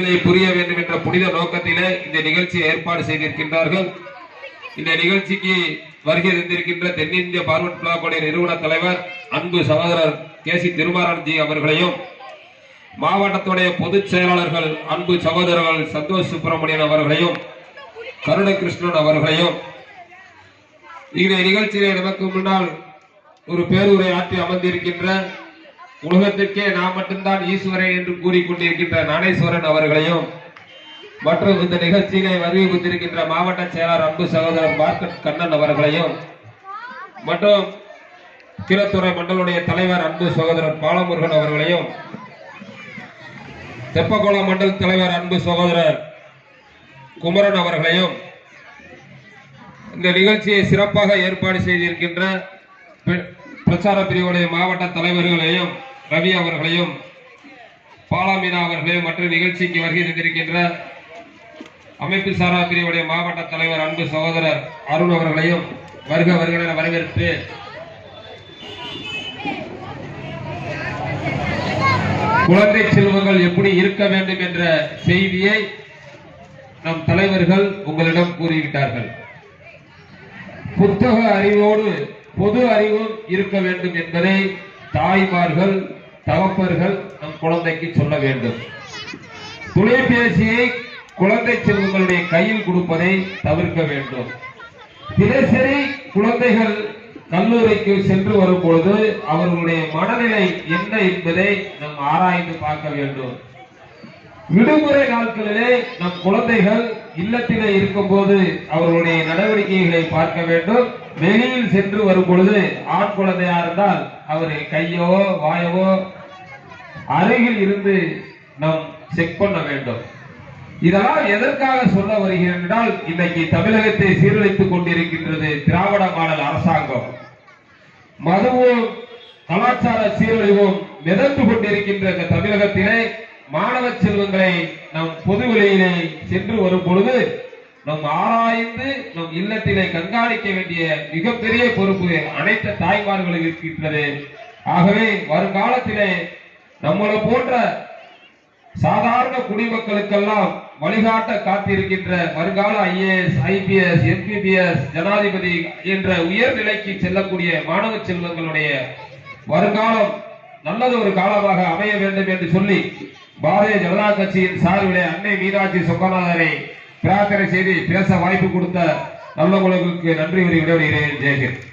செய்திகளை புரிய வேண்டும் என்ற புனித நோக்கத்திலே இந்த நிகழ்ச்சியை ஏற்பாடு செய்திருக்கின்றார்கள். இந்த நிகழ்ச்சிக்கு வருகை தந்திருக்கின்ற தென்னிந்திய பார்வர்ட் பிளாக் நிறுவன தலைவர் அன்பு சகோதரர் கேசி திருமாரான்ஜி அவர்களையும், மாவட்டத்துடைய பொதுச் செயலாளர்கள் அன்பு சகோதரர்கள் சந்தோஷ் சுப்பிரமணியன் அவர்களையும், கருணகிருஷ்ணன் அவர்களையும், இந்த நிகழ்ச்சியிலே நமக்கு முன்னால் ஒரு பேருரை ஆற்றி அமர்ந்திருக்கின்ற உலகத்திற்கே நாம் மட்டும்தான் ஈஸ்வரன் என்று கூறிக்கொண்டிருக்கின்ற ஞானேஸ்வரன் அவர்களையும், மற்றும் இந்த நிகழ்ச்சியிலே வருகை புரிந்திருக்கின்ற மாவட்ட செயலாளர் அன்பு சகோதரர் மார்க்கெட் கண்ணன் அவர்களையும், மற்றும் கீழத்துறை மண்டலுடைய தலைவர் அன்பு சகோதரர் பாலமுருகன் அவர்களையும், தெப்பகுளம் மண்டல தலைவர் அன்பு சகோதரர் குமரன் அவர்களையும், இந்த நிகழ்ச்சியை சிறப்பாக ஏற்பாடு செய்திருக்கின்ற பிரச்சார பிரிவுடைய மாவட்ட தலைவர்களையும், ரவி அவர்களையும், பாலாமீனா அவர்களையும், மற்றும் நிகழ்ச்சிக்கு வருகை தந்திருக்கின்ற அமைப்பு சாரா பிரிவுடைய மாவட்ட தலைவர் அன்பு சகோதரர் அருண் அவர்களையும் வருக வருகிற வரவேற்று குழந்தை செல்வங்கள் எப்படி இருக்க வேண்டும் என்ற செய்தியை நம் தலைவர்கள் உங்களிடம் கூறிவிட்டார்கள். புத்தக அறிவோடு பொது அறிவும் இருக்க வேண்டும் என்பதை தாய்மார்கள் தகப்பர்கள் நம் குழந்தைக்கு சொல்ல வேண்டும். தொலைபேசியை குழந்தை செல்வங்களுடைய கையில் கொடுப்பதை தவிர்க்க வேண்டும். தினசரி குழந்தைகள் கல்லூரிக்கு சென்று வரும்பொழுது அவர்களுடைய மனநிலை என்ன என்பதை நாம் ஆராய்ந்து பார்க்க வேண்டும். விடுமுறை நாட்களிலே நம் குழந்தைகள் இல்லத்திலே இருக்கும் போது அவர்களுடைய நடவடிக்கைகளை பார்க்க வேண்டும். வெளியில் சென்று வரும் பொழுது ஆண் குழந்தையா இருந்தால் அவரை கையோ வாயவோ அருகில் இருந்து நாம் செக் பண்ண வேண்டும். இதெல்லாம் எதற்காக சொல்ல வருகிறேன் என்றால், இன்னைக்கு தமிழகத்தை சீரழித்துக் கொண்டிருக்கின்றது திராவிட மாடல் அரசாங்கம். மதுவும் கலாச்சார சீரழிவும் மிதந்து கொண்டிருக்கின்ற இந்த தமிழகத்திலே மாணவ செல்வங்களை நம் பொது வெளியிலே சென்று வரும் பொழுது நம் ஆராய்ந்து நம் இல்லத்திலே கண்காணிக்க வேண்டிய மிகப்பெரிய பொறுப்பு அனைத்து தாய்மார்களுக்கு இருக்கின்றது. ஆகவே வருங்காலத்திலே நம்மளை போன்ற சாதாரண குடிமக்களுக்கெல்லாம் வழிகாட்ட காத்திருக்கின்ற வருங்கால IAS, IPS, MPBS, ஜனாதிபதி என்ற உயர்நிலைக்கு செல்லக்கூடிய மாணவ செல்வங்களுடைய வருங்காலம் நல்லது ஒரு காலமாக அமைய வேண்டும் என்று சொல்லி பாரதிய ஜனதா கட்சியின் சார்பிலே அன்னை மீனாட்சி சொக்கநாதரை பிரார்த்தனை செய்து பேச வாய்ப்பு கொடுத்த நல்ல உலகுக்கு நன்றி கூறி விடைபெறுகிறேன். ஜெயஹிந்த்.